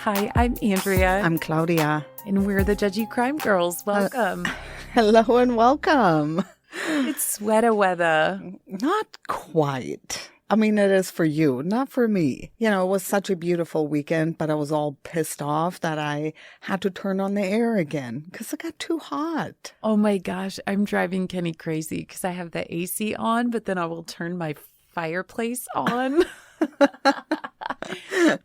Hi, I'm Andrea. I'm Claudia. And we're the Judgy Crime Girls. Welcome. Hello and welcome. It's sweater weather. Not quite. I mean, it is for you, not for me. You know, it was such a beautiful weekend, but I was all pissed off that I had to turn on the air again because it got too hot. Oh my gosh, I'm driving Kenny crazy because I have the AC on, but then I will turn my fireplace on.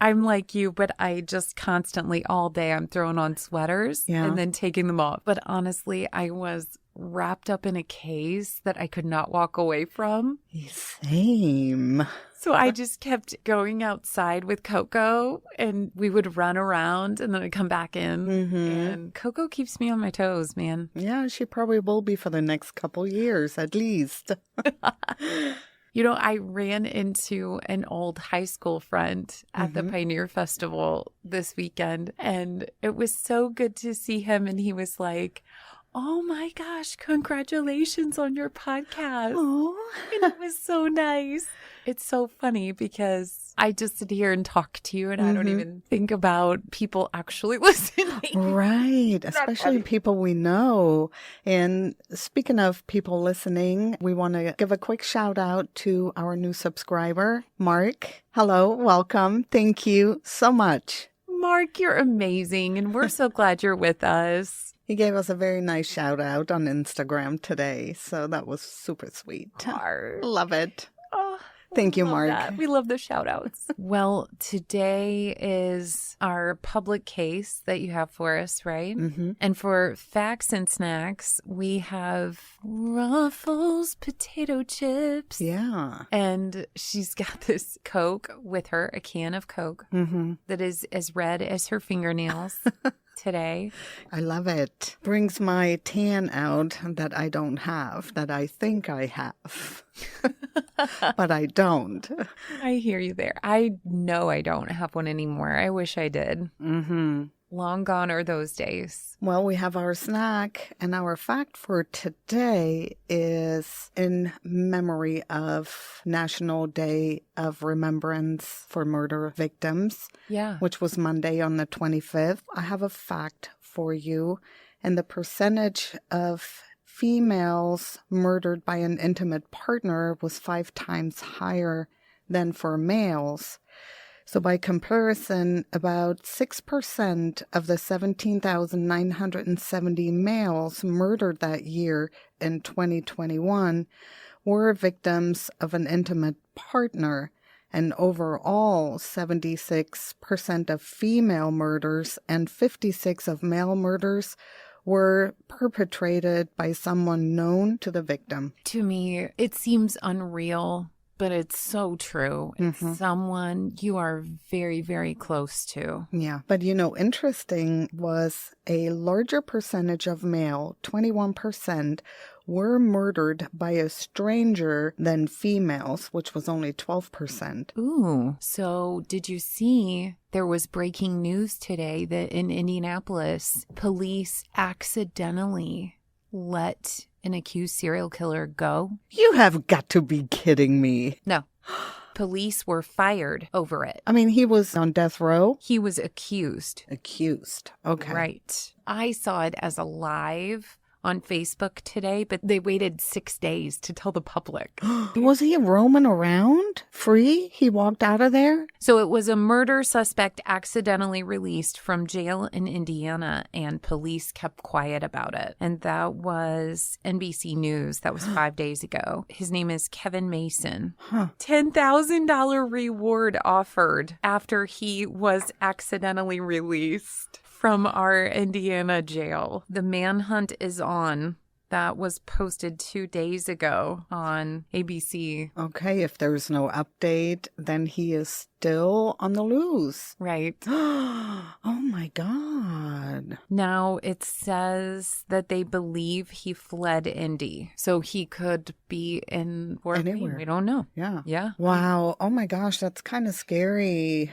I'm like you, but I just constantly all day I'm throwing on sweaters and then taking them off. But honestly, I was wrapped up in a case that I could not walk away from. Same. So I just kept going outside with Coco and we would run around and then I'd come back in. Mm-hmm. And Coco keeps me on my toes, man. Yeah, she probably will be for the next couple years at least. You know, I ran into an old high school friend at the Pioneer Festival this weekend, and it was so good to see him. And he was like, "Oh my gosh, congratulations on your podcast." Aww. And it was so nice. It's so funny because I just sit here and talk to you and I don't even think about people actually listening. Right. Especially people we know. And speaking of people listening, we want to give a quick shout out to our new subscriber, Mark. Hello. Welcome. Thank you so much. Mark, you're amazing. And we're so glad you're with us. He gave us a very nice shout out on Instagram today. So that was super sweet. Love it. Oh. Thank you, Mark. That. We love the shout outs. Well, today is our public case that you have for us, right? Mm-hmm. And for facts and snacks, we have Ruffles potato chips. Yeah. And she's got this Coke with her, a can of Coke that is as red as her fingernails. Today. I love it. Brings my tan out that I don't have, that I think I have. But I don't. I hear you there. I know I don't have one anymore. I wish I did. Mm-hmm. Long gone are those days. Well, we have our snack, and our fact for today is in memory of National Day of Remembrance for murder victims, which was Monday on the 25th. I have a fact for you, and the percentage of females murdered by an intimate partner was 5 times higher than for males. So by comparison, about 6% of the 17,970 males murdered that year in 2021 were victims of an intimate partner. And overall, 76% of female murders and 56% of male murders were perpetrated by someone known to the victim. To me, it seems unreal. But it's so true. It's someone you are very, very close to. Yeah. But, you know, interesting was a larger percentage of male, 21%, were murdered by a stranger than females, which was only 12%. Ooh. So did you see there was breaking news today that in Indianapolis, police accidentally let an accused serial killer go? You have got to be kidding me. No. Police were fired over it. I mean, he was on death row? He was accused. Accused. Okay. Right. I saw it as a live on Facebook today, but they waited 6 days to tell the public. Was he roaming around free? He walked out of there? So it was a murder suspect accidentally released from jail in Indiana, and police kept quiet about it. And that was NBC News. That was 5 days ago. His name is Kevin Mason. $10,000 reward offered after he was accidentally released from our Indiana jail. The manhunt is on. That was posted 2 days ago on ABC. Okay, if there's no update, then he is still on the loose. Right. Oh my God. Now it says that they believe he fled Indy. So he could be in anywhere. We don't know. Yeah. Yeah. Wow. Oh my gosh, that's kind of scary.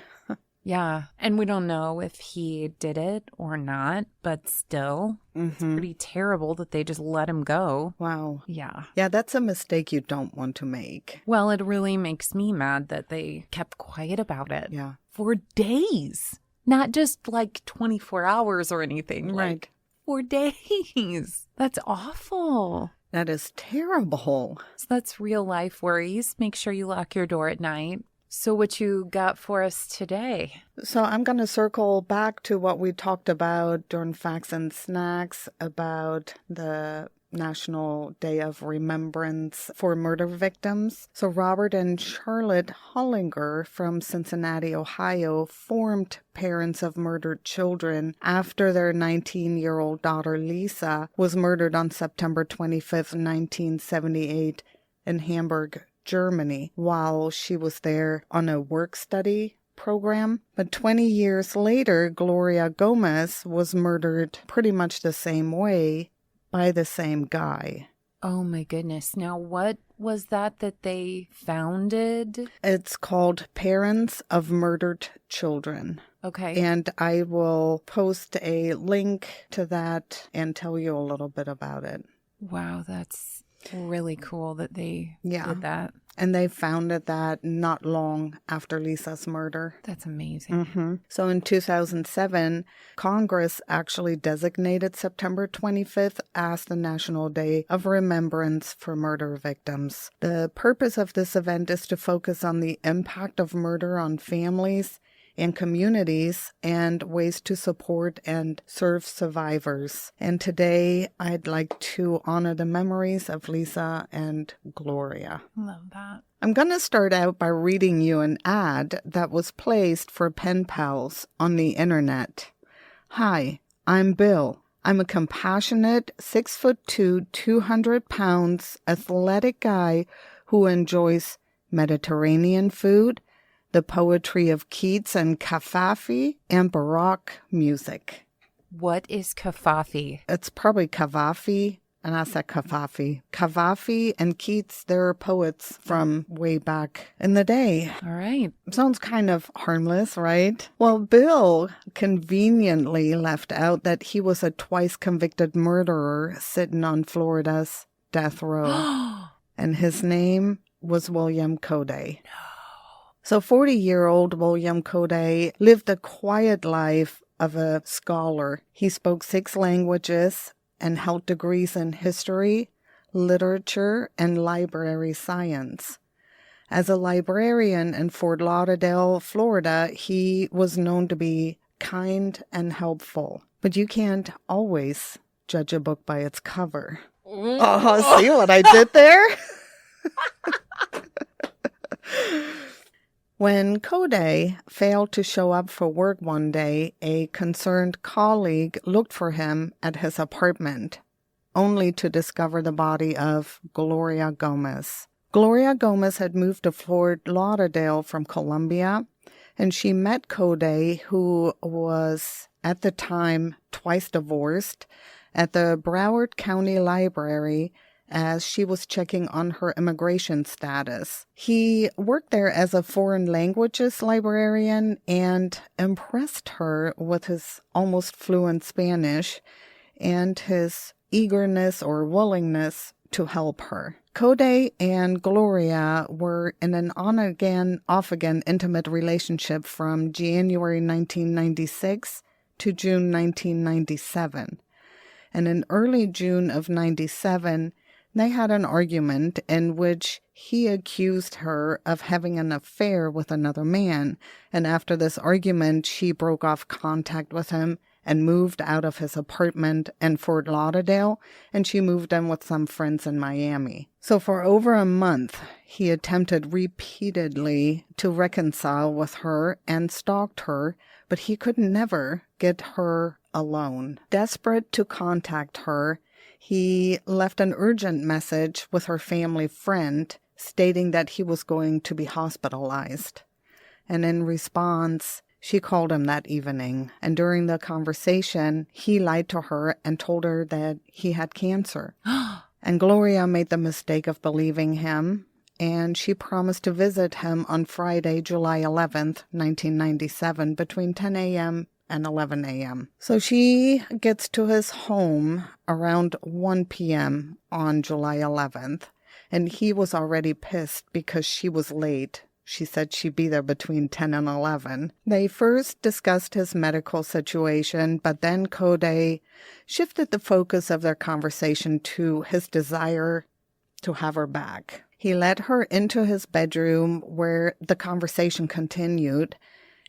Yeah. And we don't know if he did it or not, but still, it's pretty terrible that they just let him go. Wow. Yeah. Yeah, that's a mistake you don't want to make. Well, it really makes me mad that they kept quiet about it. Yeah. For days. Not just like 24 hours or anything. Right. Like 4 days. That's awful. That is terrible. So that's real life worries. Make sure you lock your door at night. So what you got for us today? So I'm going to circle back to what we talked about during Facts and Snacks about the National Day of Remembrance for murder victims. So Robert and Charlotte Hullinger from Cincinnati, Ohio, formed Parents of Murdered Children after their 19-year-old daughter Lisa was murdered on September 25th, 1978 in Hamburg, Germany, while she was there on a work-study program. But 20 years later, Gloria Gomez was murdered pretty much the same way by the same guy. Oh my goodness. Now, what was that they founded? It's called Parents of Murdered Children. Okay. And I will post a link to that and tell you a little bit about it. Wow, that's really cool that they did that. And they founded that not long after Lisa's murder. That's amazing. So in 2007, Congress actually designated September 25th as the National Day of Remembrance for murder victims. The purpose of this event is to focus on the impact of murder on families and communities and ways to support and serve survivors. And today, I'd like to honor the memories of Lisa and Gloria. Love that. I'm going to start out by reading you an ad that was placed for pen pals on the internet. Hi, I'm Bill. I'm a compassionate 6'2", 200 pounds athletic guy who enjoys Mediterranean food, the poetry of Keats and Kafafi, and Baroque music. What is Kafafi? It's probably Kavafi, and I said Kafafi. Kavafi and Keats, they're poets from way back in the day. All right. Sounds kind of harmless, right? Well, Bill conveniently left out that he was a twice convicted murderer sitting on Florida's death row. And his name was William Cody. So 40-year-old William Cody lived a quiet life of a scholar. He spoke 6 languages and held degrees in history, literature, and library science. As a librarian in Fort Lauderdale, Florida, he was known to be kind and helpful. But you can't always judge a book by its cover. Oh, see what I did there? When Cody failed to show up for work one day, a concerned colleague looked for him at his apartment, only to discover the body of Gloria Gomez. Gloria Gomez had moved to Fort Lauderdale from Colombia, and she met Cody, who was, at the time, twice divorced, at the Broward County Library as she was checking on her immigration status. He worked there as a foreign languages librarian and impressed her with his almost fluent Spanish and his eagerness or willingness to help her. Cody and Gloria were in an on-again, off-again intimate relationship from January 1996 to June 1997. And in early June of 97, they had an argument in which he accused her of having an affair with another man, and after this argument, she broke off contact with him and moved out of his apartment in Fort Lauderdale, and she moved in with some friends in Miami. So for over a month, he attempted repeatedly to reconcile with her and stalked her, but he could never get her alone. Desperate to contact her, he left an urgent message with her family friend stating that he was going to be hospitalized. And in response, she called him that evening. And during the conversation, he lied to her and told her that he had cancer. And Gloria made the mistake of believing him, and she promised to visit him on Friday, July 11th, 1997, between 10 a.m. and 11 a.m. So she gets to his home around 1 p.m. on July 11th, and he was already pissed because she was late She said she'd be there between 10 and 11. They first discussed his medical situation, but then Cody shifted the focus of their conversation to his desire to have her back. He led her into his bedroom where the conversation continued,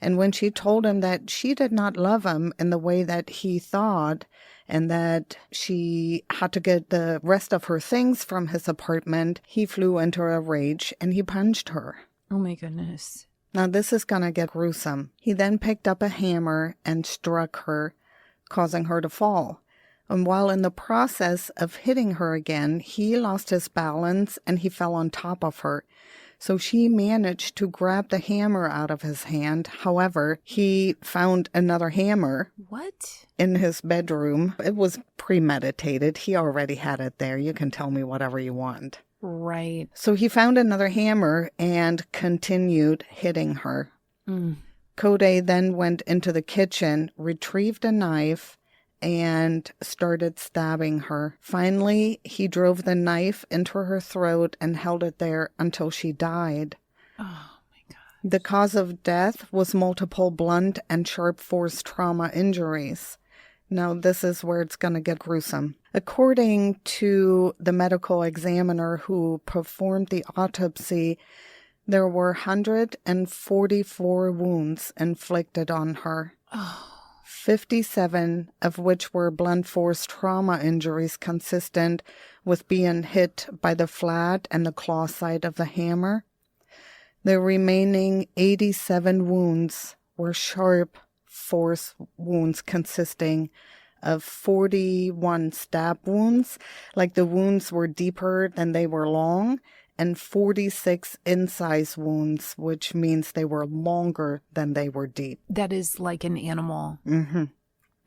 and when she told him that she did not love him in the way that he thought, and that she had to get the rest of her things from his apartment, he flew into a rage and he punched her. Oh my goodness. Now this is going to get gruesome. He then picked up a hammer and struck her, causing her to fall. And while in the process of hitting her again, he lost his balance and he fell on top of her. So she managed to grab the hammer out of his hand. However, he found another hammer. What? In his bedroom. It was premeditated. He already had it there. You can tell me whatever you want. Right. So he found another hammer and continued hitting her. Cody then went into the kitchen, retrieved a knife, and started stabbing her. Finally, he drove the knife into her throat and held it there until she died. Oh, my God. The cause of death was multiple blunt and sharp force trauma injuries. Now, this is where it's going to get gruesome. According to the medical examiner who performed the autopsy, there were 144 wounds inflicted on her. 57 of which were blunt force trauma injuries consistent with being hit by the flat and the claw side of the hammer. The remaining 87 wounds were sharp force wounds consisting of 41 stab wounds, like the wounds were deeper than they were long, and 46 incise wounds, which means they were longer than they were deep. That is like an animal. Mm-hmm.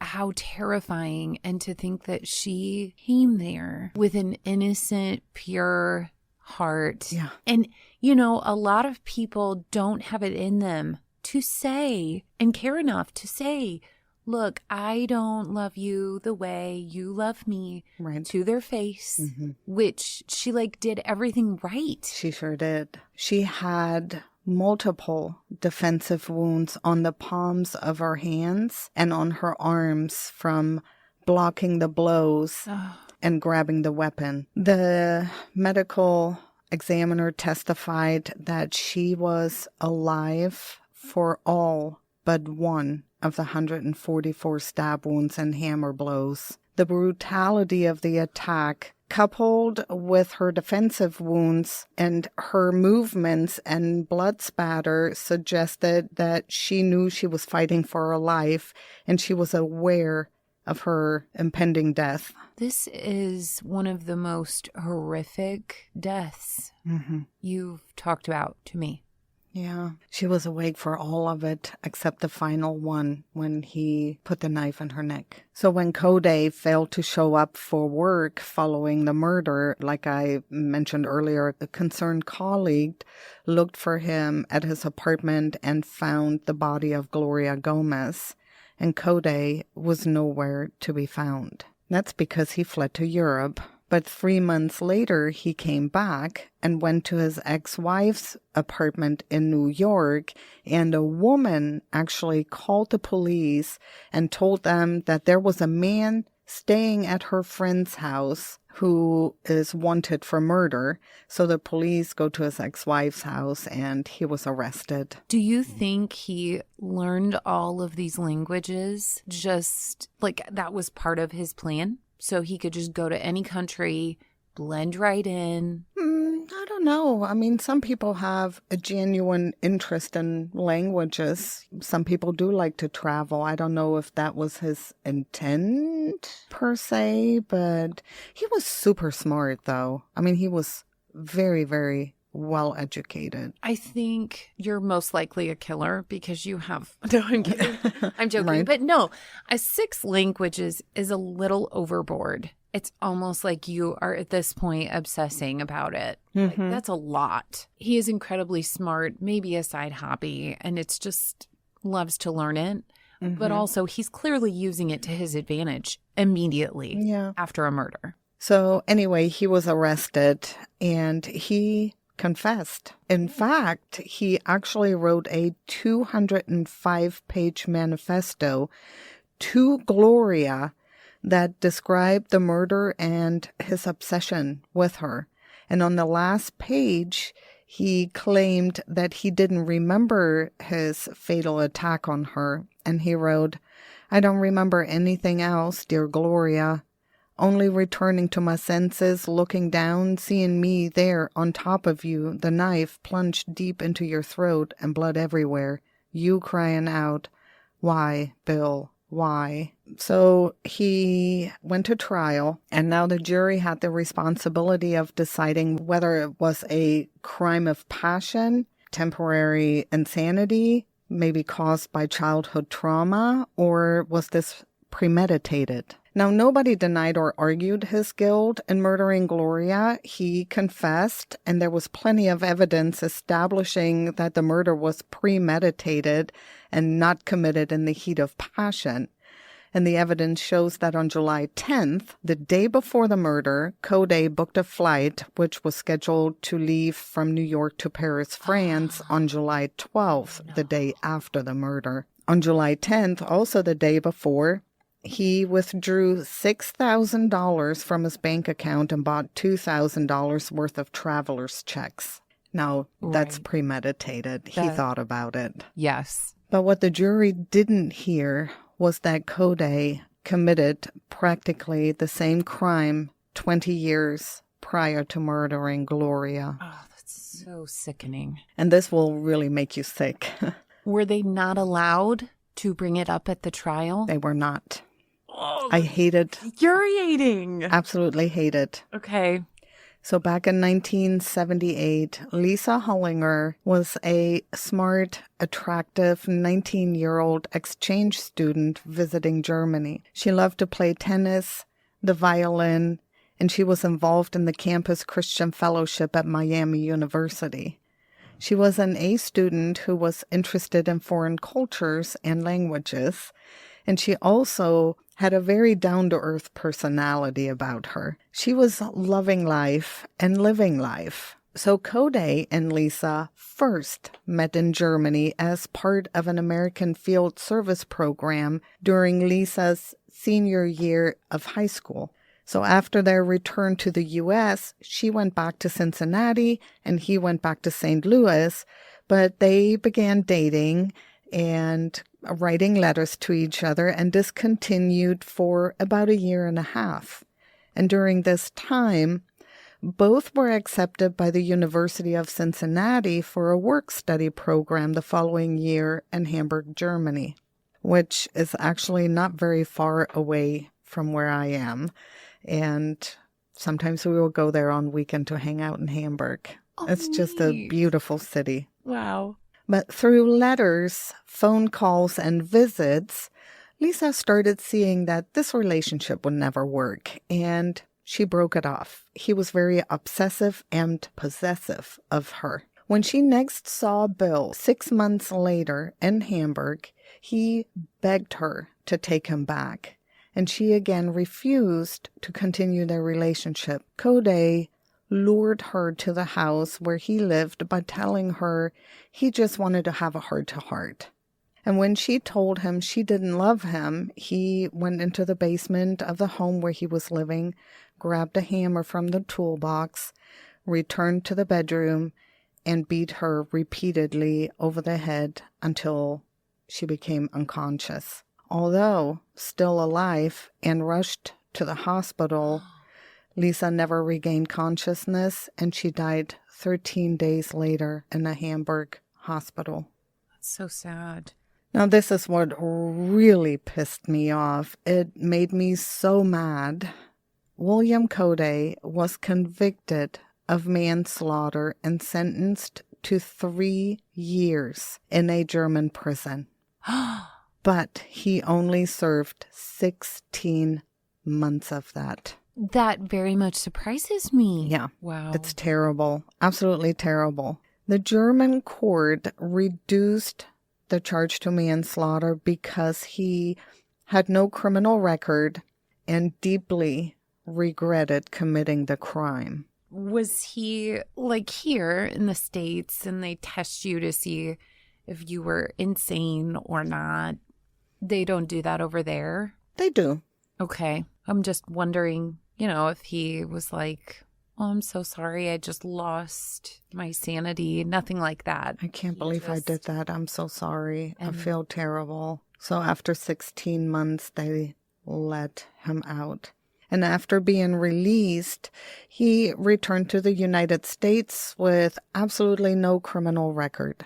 How terrifying. And to think that she came there with an innocent, pure heart. Yeah. And, you know, a lot of people don't have it in them to say and care enough to say, look, I don't love you the way you love me, right, to their face, which she did everything right. She sure did. She had multiple defensive wounds on the palms of her hands and on her arms from blocking the blows and grabbing the weapon. The medical examiner testified that she was alive for all but one of the 144 stab wounds and hammer blows. The brutality of the attack, coupled with her defensive wounds and her movements and blood spatter, suggested that she knew she was fighting for her life and she was aware of her impending death. This is one of the most horrific deaths you've talked about to me. Yeah, she was awake for all of it except the final one when he put the knife in her neck. So when Cody failed to show up for work following the murder, like I mentioned earlier, a concerned colleague looked for him at his apartment and found the body of Gloria Gomez, and Cody was nowhere to be found. That's because he fled to Europe. But 3 months later, he came back and went to his ex-wife's apartment in New York, and a woman actually called the police and told them that there was a man staying at her friend's house who is wanted for murder. So the police go to his ex-wife's house and he was arrested. Do you think he learned all of these languages just that was part of his plan? So he could just go to any country, blend right in? I don't know. I mean, some people have a genuine interest in languages. Some people do like to travel. I don't know if that was his intent per se, but he was super smart, though. I mean, he was very, very well educated. I think you're most likely a killer because you have... No, I'm kidding. I'm joking. Right. But no, 6 languages is a little overboard. It's almost like you are at this point obsessing about it. That's a lot. He is incredibly smart, maybe a side hobby, and it's just loves to learn it. But also he's clearly using it to his advantage immediately after a murder. So anyway, he was arrested and he confessed. In fact, he actually wrote a 205-page manifesto to Gloria that described the murder and his obsession with her. And on the last page, he claimed that he didn't remember his fatal attack on her. And he wrote, "I don't remember anything else, dear Gloria. Only returning to my senses, looking down, seeing me there on top of you, the knife plunged deep into your throat and blood everywhere. You crying out, 'Why, Bill, why?'" So he went to trial, and now the jury had the responsibility of deciding whether it was a crime of passion, temporary insanity, maybe caused by childhood trauma, or was this premeditated? Now, nobody denied or argued his guilt in murdering Gloria. He confessed, and there was plenty of evidence establishing that the murder was premeditated and not committed in the heat of passion. And the evidence shows that on July 10th, the day before the murder, Code booked a flight which was scheduled to leave from New York to Paris, France on July 12th, the day after the murder. On July 10th, also the day before, he withdrew $6,000 from his bank account and bought $2,000 worth of traveler's checks. Now, that's premeditated. He thought about it. Yes. But what the jury didn't hear was that Code committed practically the same crime 20 years prior to murdering Gloria. Oh, that's so sickening. And this will really make you sick. Were they not allowed to bring it up at the trial? They were not. Oh, I hate it. Infuriating. Absolutely hate it. Okay. So back in 1978, Lisa Hullinger was a smart, attractive 19-year-old exchange student visiting Germany. She loved to play tennis, the violin, and she was involved in the campus Christian fellowship at Miami University. She was an A student who was interested in foreign cultures and languages, and she also had a very down-to-earth personality about her. She was loving life and living life. So Code and Lisa first met in Germany as part of an American field service program during Lisa's senior year of high school. So after their return to the U.S., she went back to Cincinnati and he went back to St. Louis, but they began dating and writing letters to each other, and this continued for about 1.5 years. And during this time, both were accepted by the University of Cincinnati for a work-study program the following year in Hamburg, Germany, which is actually not very far away from where I am. And sometimes we will go there on weekend to hang out in Hamburg. Oh, it's just a beautiful city. Wow. But through letters, phone calls, and visits, Lisa started seeing that this relationship would never work, and she broke it off. He was very obsessive and possessive of her. When she next saw Bill 6 months later in Hamburg, he begged her to take him back, and she again refused to continue their relationship. Code lured her to the house where he lived by telling her he just wanted to have a heart-to-heart. And when she told him she didn't love him, he went into the basement of the home where he was living, grabbed a hammer from the toolbox, returned to the bedroom, and beat her repeatedly over the head until she became unconscious. Although still alive and rushed to the hospital, Lisa never regained consciousness, and she died 13 days later in a Hamburg hospital. That's so sad. Now, this is what really pissed me off. It made me so mad. William Code was convicted of manslaughter and sentenced to 3 years in a German prison. But he only served 16 months of that. That very much surprises me. Yeah. Wow. It's terrible. Absolutely terrible. The German court reduced the charge to manslaughter because he had no criminal record and deeply regretted committing the crime. Was he like here in the States and they test you to see if you were insane or not? They don't do that over there? They do. Okay. I'm just wondering, if he was like, oh, I'm so sorry. I just lost my sanity. Nothing like that. I can't believe I did that. I'm so sorry. I feel terrible. So after 16 months, they let him out. And after being released, he returned to the United States with absolutely no criminal record.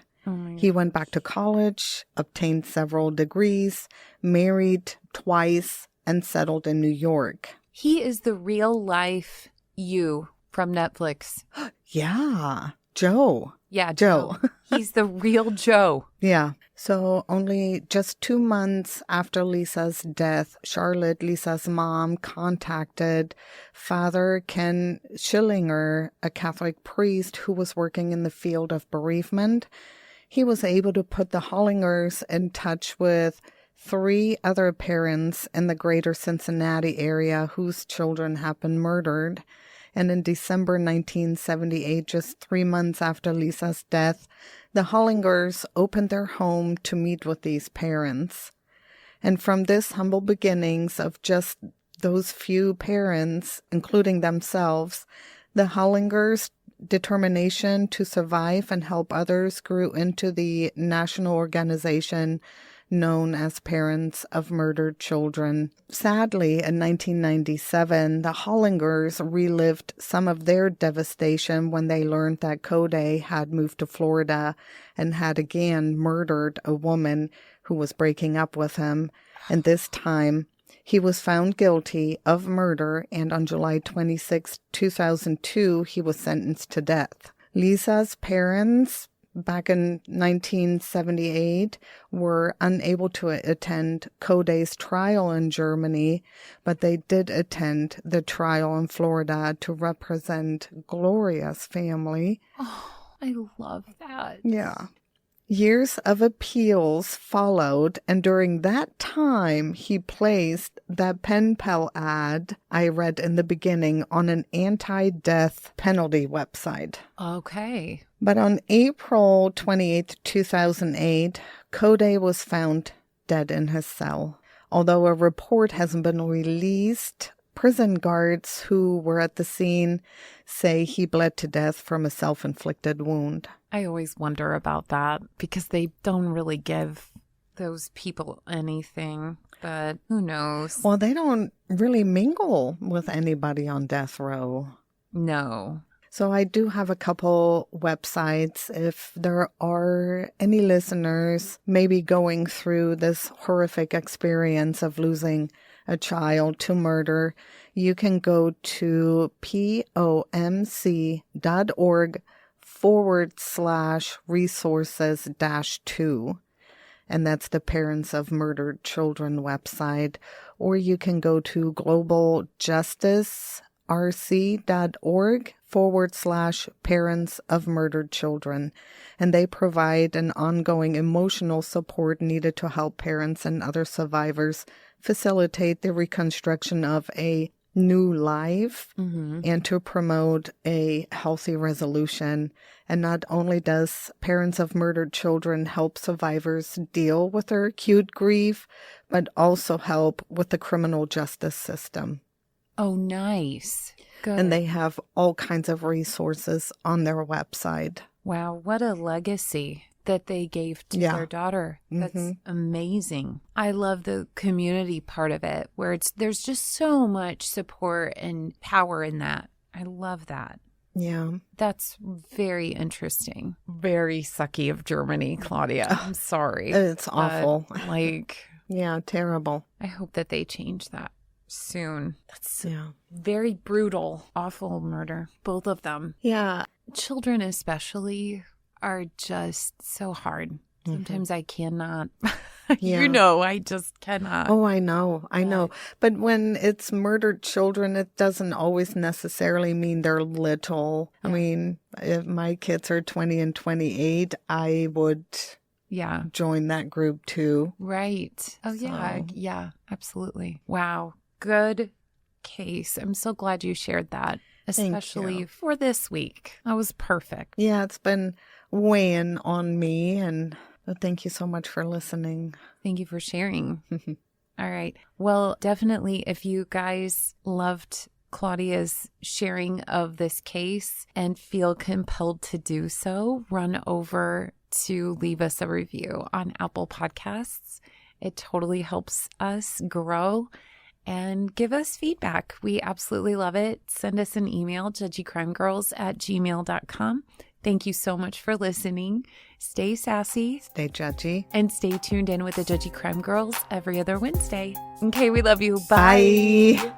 He went back to college, obtained several degrees, married twice, and settled in New York. He is the real life you from Netflix. Yeah, Joe. Yeah, Joe. He's the real Joe. Yeah. So only just 2 months after Lisa's death, Charlotte, Lisa's mom, contacted Father Ken Schillinger, a Catholic priest who was working in the field of bereavement. He was able to put the Hullingers in touch with 3 other parents in the greater Cincinnati area whose children had been murdered. And in December 1978, just 3 months after Lisa's death, the Hullingers opened their home to meet with these parents. And from this humble beginnings of just those few parents, including themselves, the Hullingers' determination to survive and help others grew into the national organization known as Parents of Murdered Children. Sadly, in 1997, the Hullingers relived some of their devastation when they learned that Cody had moved to Florida and had again murdered a woman who was breaking up with him. And this time, he was found guilty of murder, and on July 26, 2002, he was sentenced to death. Lisa's parents back in 1978 were unable to attend Cody's trial in Germany, but they did attend the trial in Florida to represent Gloria's family. Oh, I love that. Yeah. Years of appeals followed, and during that time, he placed that pen pal ad I read in the beginning on an anti-death penalty website. Okay. But on April 28, 2008, Cody was found dead in his cell. Although a report hasn't been released, prison guards who were at the scene say he bled to death from a self-inflicted wound. I always wonder about that because they don't really give those people anything, but who knows? Well, they don't really mingle with anybody on death row. No. So I do have a couple websites. If there are any listeners maybe going through this horrific experience of losing a child to murder, you can go to POMC.org/resources-2. And that's the Parents of Murdered Children website. Or you can go to globaljusticerc.org/Parents of Murdered Children. And they provide an ongoing emotional support needed to help parents and other survivors facilitate the reconstruction of a new life and to promote a healthy resolution. And not only does Parents of Murdered Children help survivors deal with their acute grief, but also help with the criminal justice system. Oh, nice. Good. And they have all kinds of resources on their website. Wow, what a legacy that they gave to their daughter. That's amazing. I love the community part of it where there's just so much support and power in that. I love that. Yeah. That's very interesting. Very sucky of Germany, Claudia. I'm sorry. It's awful. Yeah, terrible. I hope that they change that soon. That's very brutal, awful murder. Both of them. Yeah. Children especially are just so hard. Sometimes I cannot. I just cannot. Oh, I know. But when it's murdered children, it doesn't always necessarily mean they're little. I mean, if my kids are 20 and 28, I would join that group too. Right. Oh, so. Yeah, absolutely. Wow. Good case. I'm so glad you shared that. especially for this week. That was perfect. Yeah, it's been weighing on me, and thank you so much for listening. Thank you for sharing. All right. Well, definitely, if you guys loved Claudia's sharing of this case and feel compelled to do so, run over to leave us a review on Apple Podcasts. It totally helps us grow, and give us feedback. We absolutely love it. Send us an email, judgykrimegirls@gmail.com. Thank you so much for listening. Stay sassy. Stay judgy. And stay tuned in with the Judgy Crime Girls every other Wednesday. Okay, we love you. Bye. Bye.